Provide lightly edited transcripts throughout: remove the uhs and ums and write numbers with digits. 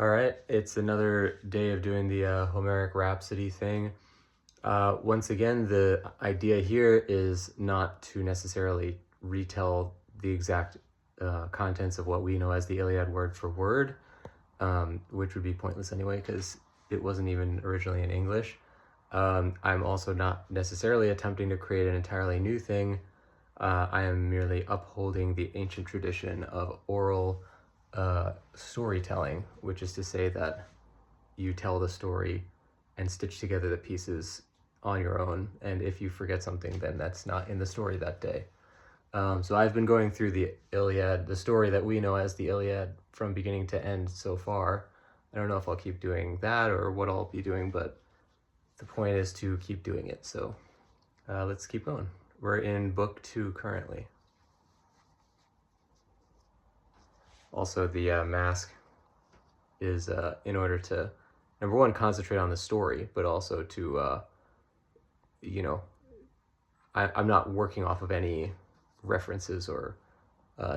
All right, it's another day of doing the Homeric Rhapsody thing. Once again, the idea here is not to necessarily retell the exact contents of what we know as the Iliad word for word, which would be pointless anyway because it wasn't even originally in English. I'm also not necessarily attempting to create an entirely new thing. I am merely upholding the ancient tradition of oral storytelling, which is to say that you tell the story and stitch together the pieces on your own, and if you forget something, then that's not in the story that day. So I've been going through the Iliad, the story that we know as the Iliad, from beginning to end so far. I don't know if I'll keep doing that or what I'll be doing, but the point is to keep doing it. So let's keep going. We're in book 2 currently. Also, the mask is in order to, number one, concentrate on the story, but also to, I'm not working off of any references or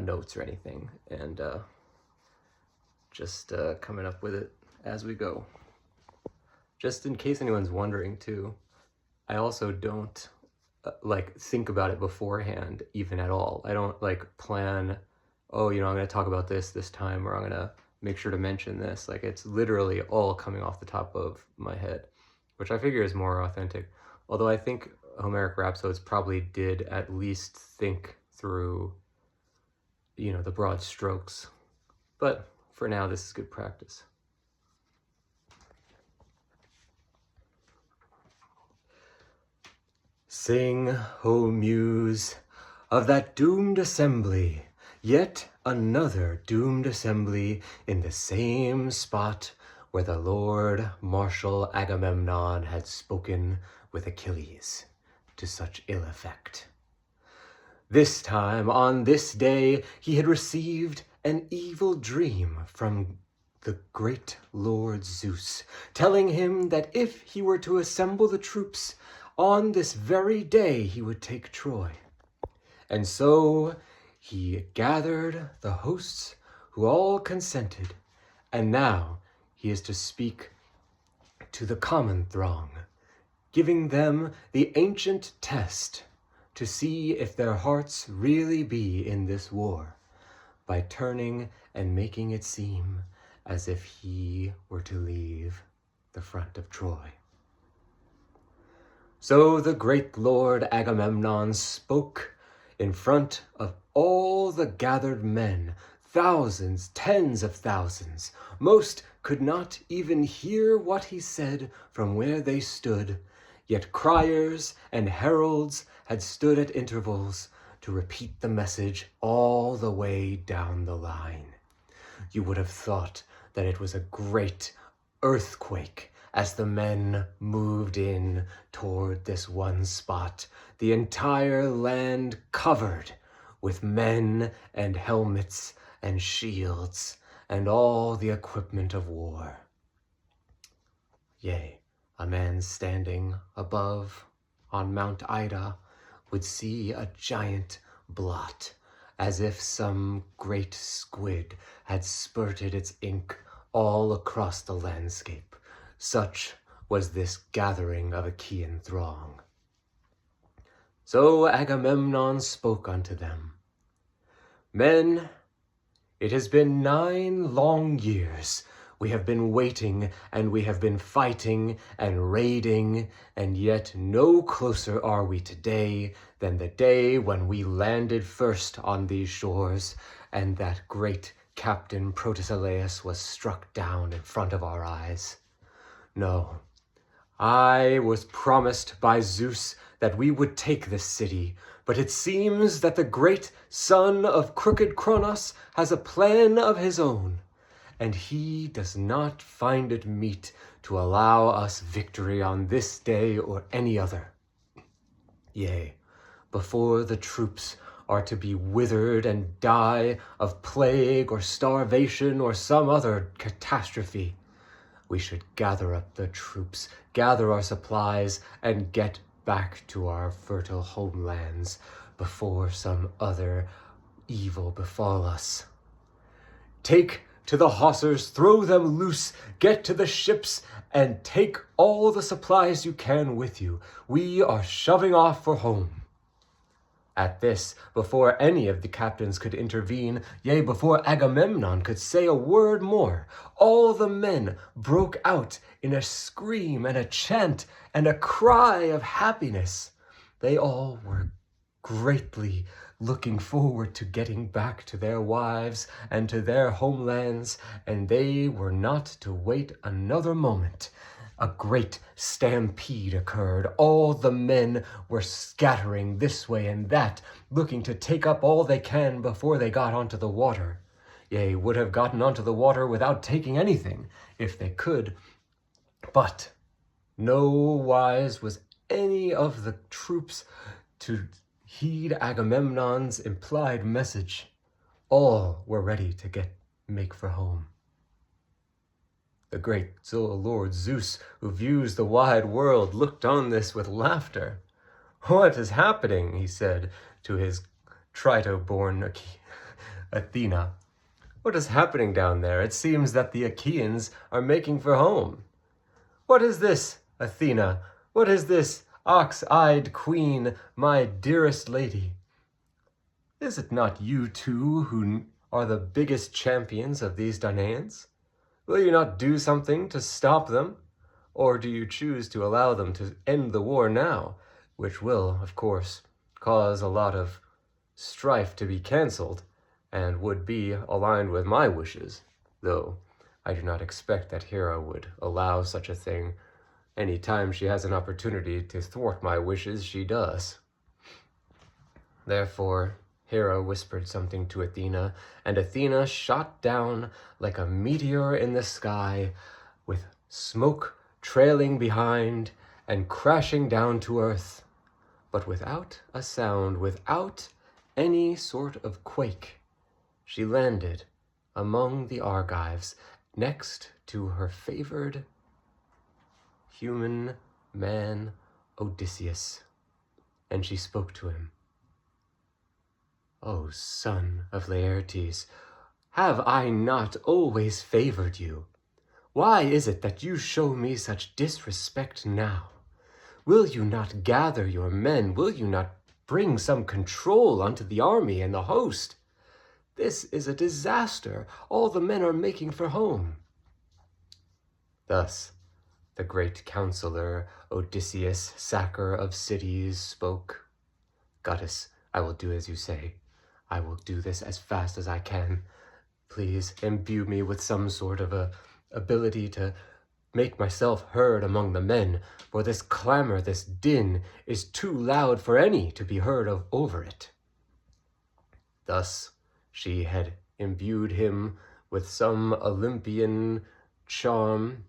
notes or anything, and just coming up with it as we go. Just in case anyone's wondering too, I also don't think about it beforehand even at all. I don't plan, oh, I'm going to talk about this time, or I'm going to make sure to mention this. It's literally all coming off the top of my head, which I figure is more authentic. Although I think Homeric Rhapsodies probably did at least think through, the broad strokes. But for now, this is good practice. Sing, O Muse, of that doomed assembly, yet another doomed assembly in the same spot where the Lord Marshal Agamemnon had spoken with Achilles to such ill effect. This time, on this day, he had received an evil dream from the great Lord Zeus, telling him that if he were to assemble the troops, on this very day he would take Troy. And so he gathered the hosts who all consented, and now he is to speak to the common throng, giving them the ancient test to see if their hearts really be in this war, by turning and making it seem as if he were to leave the front of Troy. So the great Lord Agamemnon spoke in front of all the gathered men, thousands, tens of thousands. Most could not even hear what he said from where they stood, yet criers and heralds had stood at intervals to repeat the message all the way down the line. You would have thought that it was a great earthquake as the men moved in toward this one spot, the entire land covered with men and helmets and shields and all the equipment of war. Yea, a man standing above on Mount Ida would see a giant blot, as if some great squid had spurted its ink all across the landscape. Such was this gathering of Achaean throng. So Agamemnon spoke unto them. Men, it has been 9 long years. We have been waiting, and we have been fighting and raiding, and yet no closer are we today than the day when we landed first on these shores, and that great Captain Protesilaus was struck down in front of our eyes. No, I was promised by Zeus that we would take this city, but it seems that the great son of crooked Kronos has a plan of his own, and he does not find it meet to allow us victory on this day or any other. Yea, before the troops are to be withered and die of plague or starvation or some other catastrophe, we should gather up the troops, gather our supplies, and get back to our fertile homelands before some other evil befall us. Take to the hawsers, throw them loose, get to the ships, and take all the supplies you can with you. We are shoving off for home." At this, before any of the captains could intervene, yea, before Agamemnon could say a word more, all the men broke out in a scream and a chant and a cry of happiness. They all were greatly looking forward to getting back to their wives and to their homelands, and they were not to wait another moment. A great stampede occurred. All the men were scattering this way and that, looking to take up all they can before they got onto the water. Yea, would have gotten onto the water without taking anything, if they could. But no wise was any of the troops to heed Agamemnon's implied message. All were ready to make for home. The great Lord Zeus, who views the wide world, looked on this with laughter. "What is happening?" he said to his Trito-born Athena. "What is happening down there? It seems that the Achaeans are making for home. What is this, Athena? What is this, ox-eyed queen, my dearest lady? Is it not you two who are the biggest champions of these Danaans? Will you not do something to stop them? Or do you choose to allow them to end the war now, which will, of course, cause a lot of strife to be cancelled, and would be aligned with my wishes, though I do not expect that Hera would allow such a thing. Any time she has an opportunity to thwart my wishes, she does." Therefore, Hera whispered something to Athena, and Athena shot down like a meteor in the sky, with smoke trailing behind and crashing down to earth, but without a sound, without any sort of quake. She landed among the Argives, next to her favored human man, Odysseus, and she spoke to him. "O son of Laertes, have I not always favored you? Why is it that you show me such disrespect now? Will you not gather your men? Will you not bring some control unto the army and the host? This is a disaster. All the men are making for home." Thus the great counselor Odysseus, sacker of cities, spoke. "Goddess, I will do as you say. I will do this as fast as I can. Please imbue me with some sort of a ability to make myself heard among the men, for this clamor, this din, is too loud for any to be heard of over it." Thus she had imbued him with some Olympian charm,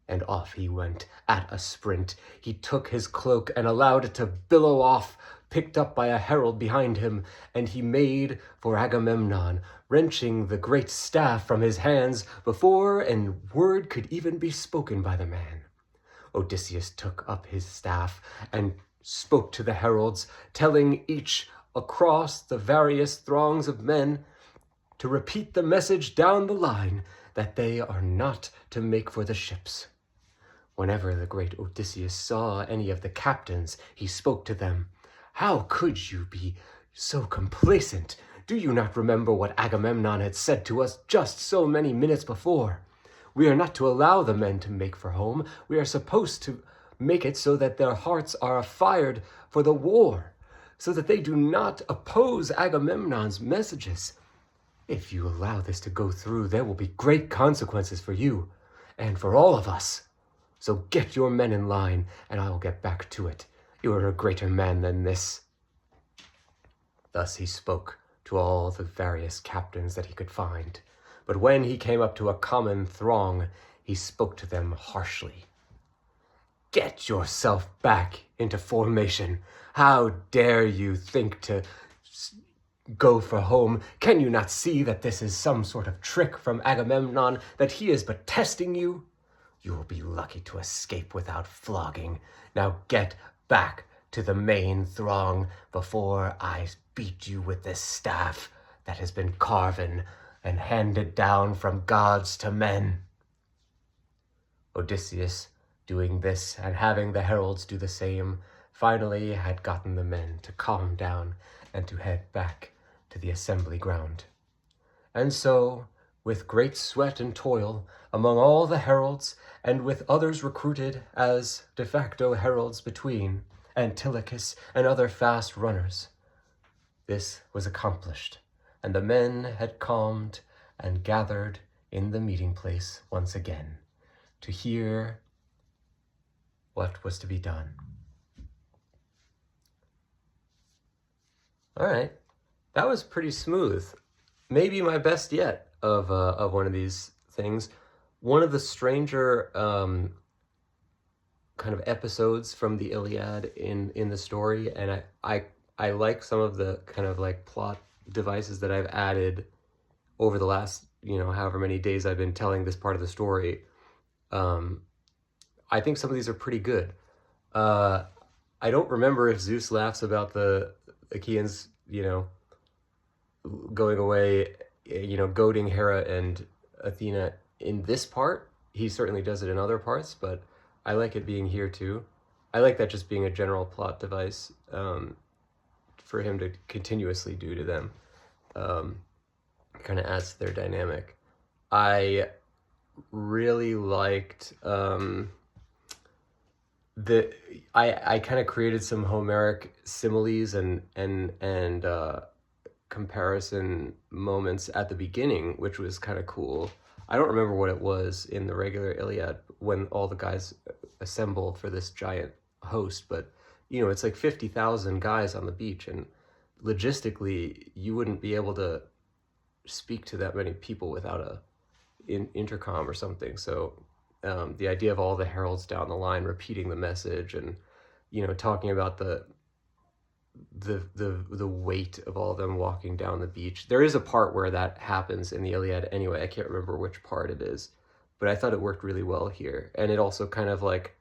and off he went at a sprint. He took his cloak and allowed it to billow off, picked up by a herald behind him, and he made for Agamemnon, wrenching the great staff from his hands before a word could even be spoken by the man. Odysseus took up his staff and spoke to the heralds, telling each across the various throngs of men to repeat the message down the line that they are not to make for the ships. Whenever the great Odysseus saw any of the captains, he spoke to them. "How could you be so complacent? Do you not remember what Agamemnon had said to us just so many minutes before? We are not to allow the men to make for home. We are supposed to make it so that their hearts are afire for the war, so that they do not oppose Agamemnon's messages. If you allow this to go through, there will be great consequences for you and for all of us. So get your men in line, and I will get back to it. You are a greater man than this." Thus he spoke to all the various captains that he could find. But when he came up to a common throng, he spoke to them harshly. "Get yourself back into formation. How dare you think to go for home? Can you not see that this is some sort of trick from Agamemnon, that he is but testing you? You will be lucky to escape without flogging. Now get back to the main throng before I beat you with this staff that has been carven and handed down from gods to men. Odysseus, doing this and having the heralds do the same, finally had gotten the men to calm down and to head back to the assembly ground. And so, with great sweat and toil, among all the heralds, and with others recruited as de facto heralds between, Antilochus and other fast runners, this was accomplished, and the men had calmed and gathered in the meeting place once again to hear what was to be done. All right, that was pretty smooth. Maybe my best yet of one of these things. One of the stranger kind of episodes from the Iliad in the story, and I like some of the kind of like plot devices that I've added over the last, however many days I've been telling this part of the story. I think some of these are pretty good. I don't remember if Zeus laughs about the Achaeans, going away, goading Hera and Athena in this part. He certainly does it in other parts, but I like it being here too. I like that just being a general plot device for him to continuously do to them. Kind of adds to their dynamic. I really liked I kind of created some Homeric similes and comparison moments at the beginning, which was kind of cool. I don't remember what it was in the regular Iliad when all the guys assemble for this giant host, but it's like 50,000 guys on the beach, and logistically you wouldn't be able to speak to that many people without a intercom or something. So the idea of all the heralds down the line repeating the message and talking about the weight of all of them walking down the beach. There is a part where that happens in the Iliad anyway. I can't remember which part it is, but I thought it worked really well here. And it also kind of like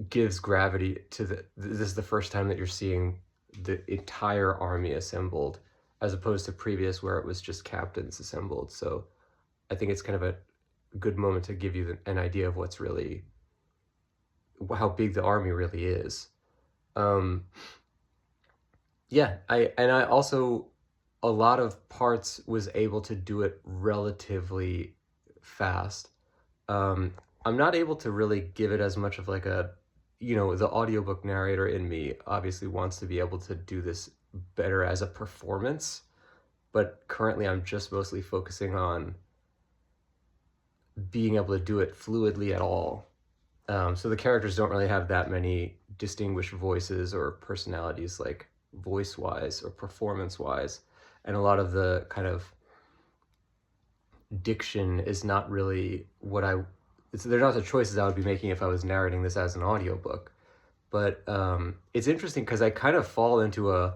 gives gravity to this is the first time that you're seeing the entire army assembled, as opposed to previous where it was just captains assembled. So I think it's kind of a good moment to give you an idea of what's really, how big the army really is. I also, a lot of parts was able to do it relatively fast. I'm not able to really give it as much of like a, the audiobook narrator in me obviously wants to be able to do this better as a performance, but currently I'm just mostly focusing on being able to do it fluidly at all. So the characters don't really have that many distinguished voices or personalities, like voice-wise or performance-wise, and a lot of the kind of diction is not really what they're not the choices I would be making if I was narrating this as an audiobook. But it's interesting because I kind of fall into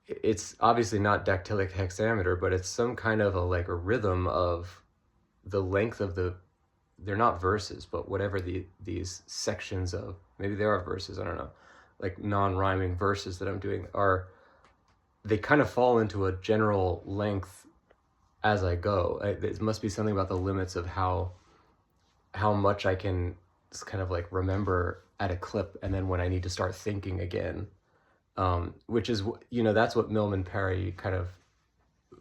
it's obviously not dactylic hexameter, but it's some kind of a rhythm of the length of they're not verses, but whatever these sections of, maybe there are verses, I don't know, like non-rhyming verses that I'm doing they kind of fall into a general length as I go. It must be something about the limits of how much I can just kind of like remember at a clip, and then when I need to start thinking again, which is, that's what Milman Parry kind of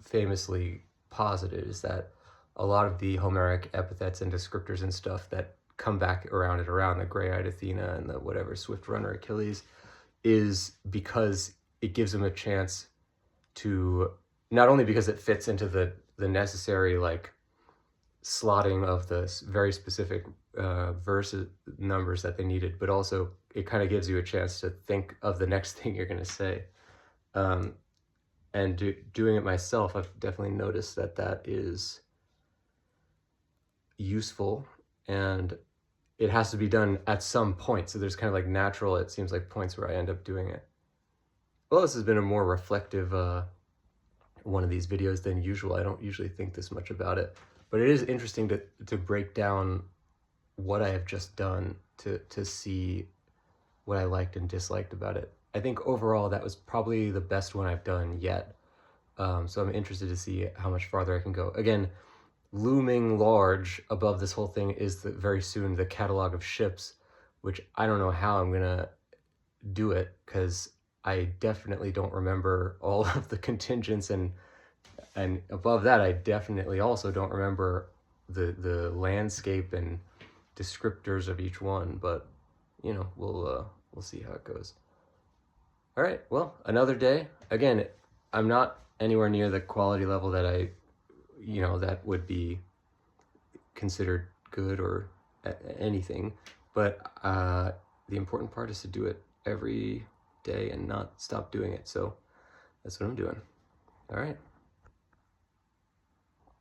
famously posited, is that a lot of the Homeric epithets and descriptors and stuff that come back around and around, the gray-eyed Athena and the whatever swift runner Achilles, is because it gives him a chance to, not only because it fits into the necessary like slotting of the very specific verse numbers that they needed, but also it kind of gives you a chance to think of the next thing you're going to say. And doing it myself, I've definitely noticed that is useful, and it has to be done at some point. So there's kind of like natural, it seems like, points where I end up doing it. Well, this has been a more reflective one of these videos than usual. I don't usually think this much about it, but it is interesting to break down what I have just done to see what I liked and disliked about it. I think overall that was probably the best one I've done yet. So I'm interested to see how much farther I can go. Again, looming large above this whole thing is very soon the catalog of ships, which I don't know how I'm gonna do it, because I definitely don't remember all of the contingents, and above that I definitely also don't remember the landscape and descriptors of each one. But you know, we'll see how it goes. All right, well, another day. Again, I'm not anywhere near the quality level that that would be considered good or anything, but the important part is to do it every day and not stop doing it. So that's what I'm doing. All right.